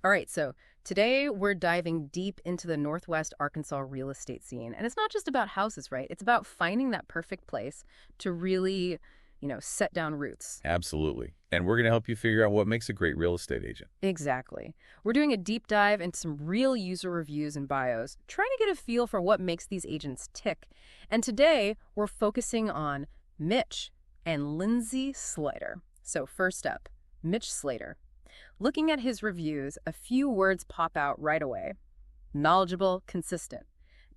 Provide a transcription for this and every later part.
All right, so today we're diving deep into the Northwest Arkansas real estate scene. And it's not just about houses, right? It's about finding that perfect place to really, set down roots. Absolutely. And we're going to help you figure out what makes a great real estate agent. Exactly. We're doing a deep dive into some real user reviews and bios, trying to get a feel for what makes these agents tick. And today we're focusing on Mitch and Lyndsi Sluyter. So first up, Mitch Sluyter. Looking at his reviews, a few words pop out right away. Knowledgeable, consistent,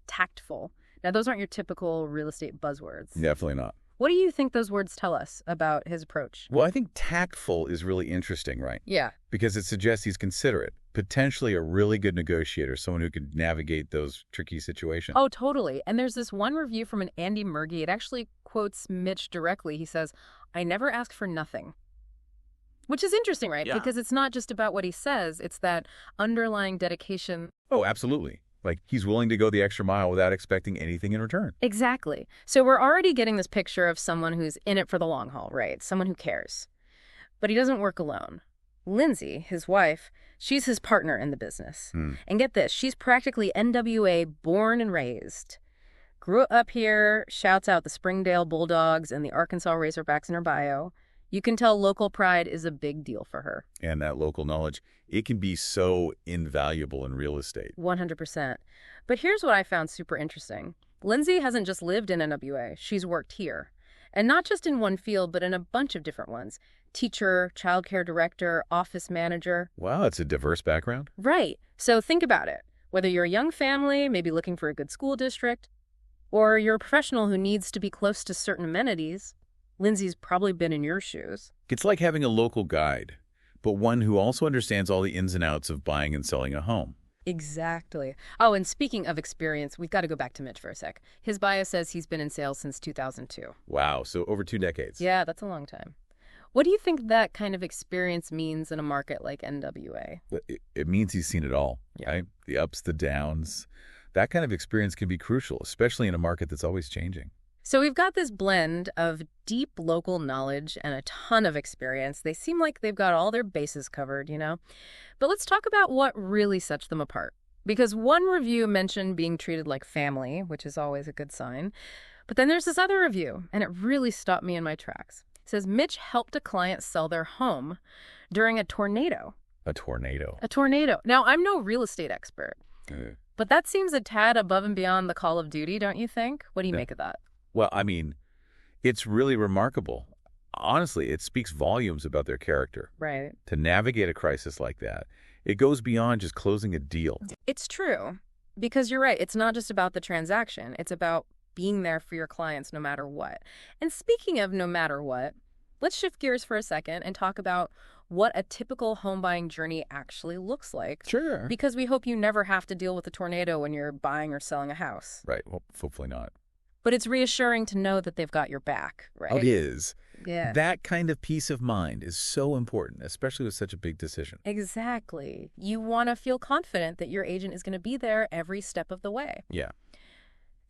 tactful. Now, those aren't your typical real estate buzzwords. Definitely not. What do you think those words tell us about his approach? Well, I think tactful is really interesting, right? Yeah. Because it suggests he's considerate, potentially a really good negotiator, someone who could navigate those tricky situations. Oh, totally. And there's this one review from an Andy Murgy. It actually quotes Mitch directly. He says, "I never ask for nothing." Which is interesting, right? Yeah. Because it's not just about what he says. It's that underlying dedication. Oh, absolutely. Like, he's willing to go the extra mile without expecting anything in return. Exactly. So we're already getting this picture of someone who's in it for the long haul, right? Someone who cares. But he doesn't work alone. Lyndsi, his wife, she's his partner in the business. And get this, she's practically NWA born and raised. Grew up here, shouts out the Springdale Bulldogs and the Arkansas Razorbacks in her bio. You can tell local pride is a big deal for her. And that local knowledge, it can be so invaluable in real estate. 100%. But here's what I found super interesting. Lyndsi hasn't just lived in NWA. She's worked here. And not just in one field, but in a bunch of different ones. Teacher, childcare director, office manager. Wow, it's a diverse background. Right. So think about it. Whether you're a young family, maybe looking for a good school district, or you're a professional who needs to be close to certain amenities, Lyndsi's probably been in your shoes. It's like having a local guide, but one who also understands all the ins and outs of buying and selling a home. Exactly. Oh, and speaking of experience, we've got to go back to Mitch for a sec. His bio says he's been in sales since 2002. Wow, so over 2 decades. Yeah, that's a long time. What do you think that kind of experience means in a market like NWA? It means he's seen it all, right? The ups, the downs. That kind of experience can be crucial, especially in a market that's always changing. So we've got this blend of deep local knowledge and a ton of experience. They seem like they've got all their bases covered, But let's talk about what really sets them apart. Because one review mentioned being treated like family, which is always a good sign. But then there's this other review, and it really stopped me in my tracks. It says, Mitch helped a client sell their home during a tornado. A tornado. A tornado. Now, I'm no real estate expert, but that seems a tad above and beyond the call of duty, don't you think? What do you make of that? Well, I mean, it's really remarkable. Honestly, it speaks volumes about their character. Right. To navigate a crisis like that, it goes beyond just closing a deal. It's true. Because you're right. It's not just about the transaction. It's about being there for your clients no matter what. And speaking of no matter what, let's shift gears for a second and talk about what a typical home buying journey actually looks like. Sure. Because we hope you never have to deal with a tornado when you're buying or selling a house. Right. Well, hopefully not. But it's reassuring to know that they've got your back, right? Oh, it is. Yeah. That kind of peace of mind is so important, especially with such a big decision. Exactly. You want to feel confident that your agent is going to be there every step of the way. Yeah.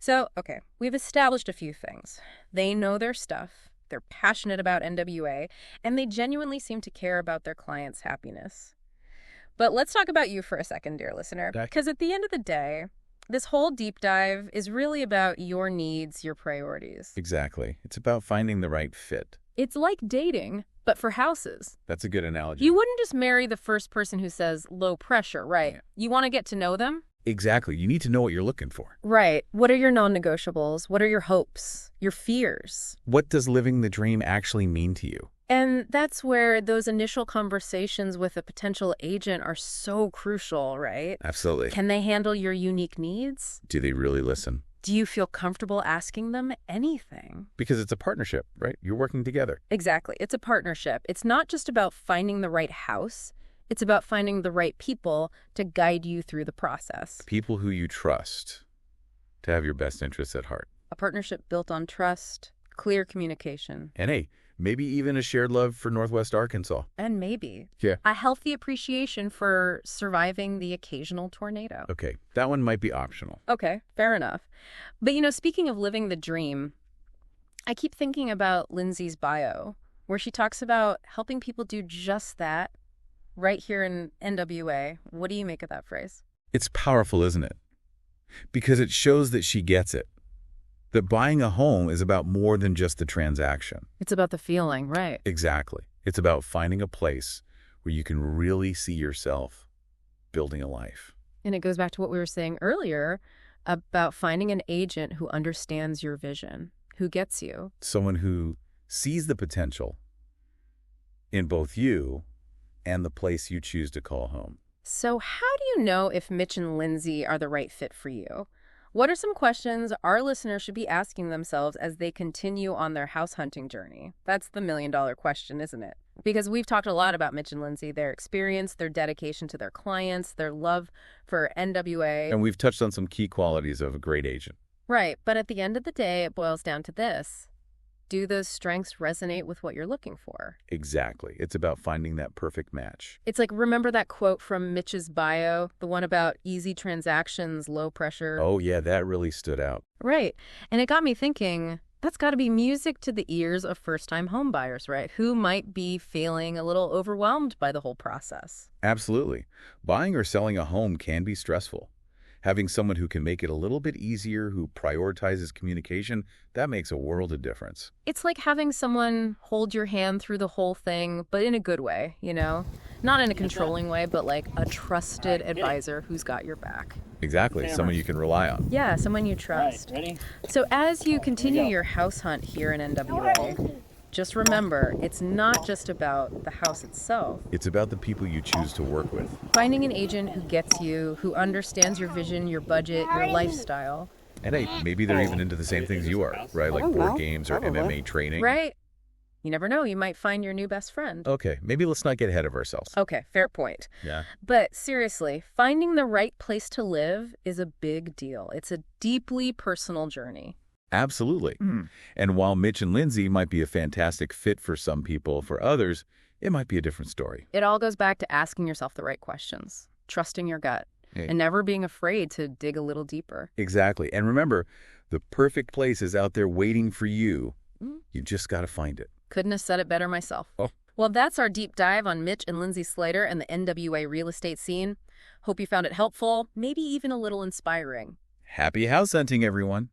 So, okay, we've established a few things. They know their stuff, they're passionate about NWA, and they genuinely seem to care about their clients' happiness. But let's talk about you for a second, dear listener, because at the end of the day, this whole deep dive is really about your needs, your priorities. Exactly. It's about finding the right fit. It's like dating, but for houses. That's a good analogy. You wouldn't just marry the first person who says low pressure, right? Yeah. You want to get to know them? Exactly. You need to know what you're looking for. Right. What are your non-negotiables? What are your hopes? Your fears? What does living the dream actually mean to you? And that's where those initial conversations with a potential agent are so crucial, right? Absolutely. Can they handle your unique needs? Do they really listen? Do you feel comfortable asking them anything? Because it's a partnership, right? You're working together. Exactly. It's a partnership. It's not just about finding the right house. It's about finding the right people to guide you through the process. People who you trust to have your best interests at heart. A partnership built on trust, clear communication. And hey, maybe even a shared love for Northwest Arkansas. And maybe Yeah. a healthy appreciation for surviving the occasional tornado. Okay, that one might be optional. Okay, fair enough. But, speaking of living the dream, I keep thinking about Lyndsi's bio, where she talks about helping people do just that right here in NWA. What do you make of that phrase? It's powerful, isn't it? Because it shows that she gets it. That buying a home is about more than just the transaction. It's about the feeling, right? Exactly. It's about finding a place where you can really see yourself building a life. And it goes back to what we were saying earlier about finding an agent who understands your vision, who gets you. Someone who sees the potential in both you and the place you choose to call home. So how do you know if Mitch and Lyndsi are the right fit for you? What are some questions our listeners should be asking themselves as they continue on their house hunting journey? That's the million-dollar question, isn't it? Because we've talked a lot about Mitch and Lyndsi, their experience, their dedication to their clients, their love for NWA. And we've touched on some key qualities of a great agent. Right, but at the end of the day, it boils down to this. Do those strengths resonate with what you're looking for? Exactly. It's about finding that perfect match. It's like, remember that quote from Mitch's bio, the one about easy transactions, low pressure? Oh, yeah, that really stood out. Right. And it got me thinking, that's got to be music to the ears of first-time home buyers, right? Who might be feeling a little overwhelmed by the whole process. Absolutely. Buying or selling a home can be stressful. Having someone who can make it a little bit easier, who prioritizes communication, that makes a world of difference. It's like having someone hold your hand through the whole thing, but in a good way, you know? Not in a controlling way, but like a trusted advisor who's got your back. Exactly. Someone you can rely on. Yeah, someone you trust. Ready? So as you continue your house hunt here in NWA, just remember, it's not just about the house itself. It's about the people you choose to work with. Finding an agent who gets you, who understands your vision, your budget, your lifestyle. And hey, maybe they're even into the same things you are, right? Like board games or MMA training. Right? You never know, you might find your new best friend. Okay, maybe let's not get ahead of ourselves. Okay, fair point. Yeah. But seriously, finding the right place to live is a big deal. It's a deeply personal journey. Absolutely. And while Mitch and Lyndsi might be a fantastic fit for some people, for others, it might be a different story. It all goes back to asking yourself the right questions, trusting your gut, and never being afraid to dig a little deeper. Exactly. And remember, the perfect place is out there waiting for you. You just got to find it. Couldn't have said it better myself. Oh. Well, that's our deep dive on Mitch and Lyndsi Sluyter and the NWA real estate scene. Hope you found it helpful, maybe even a little inspiring. Happy house hunting, everyone.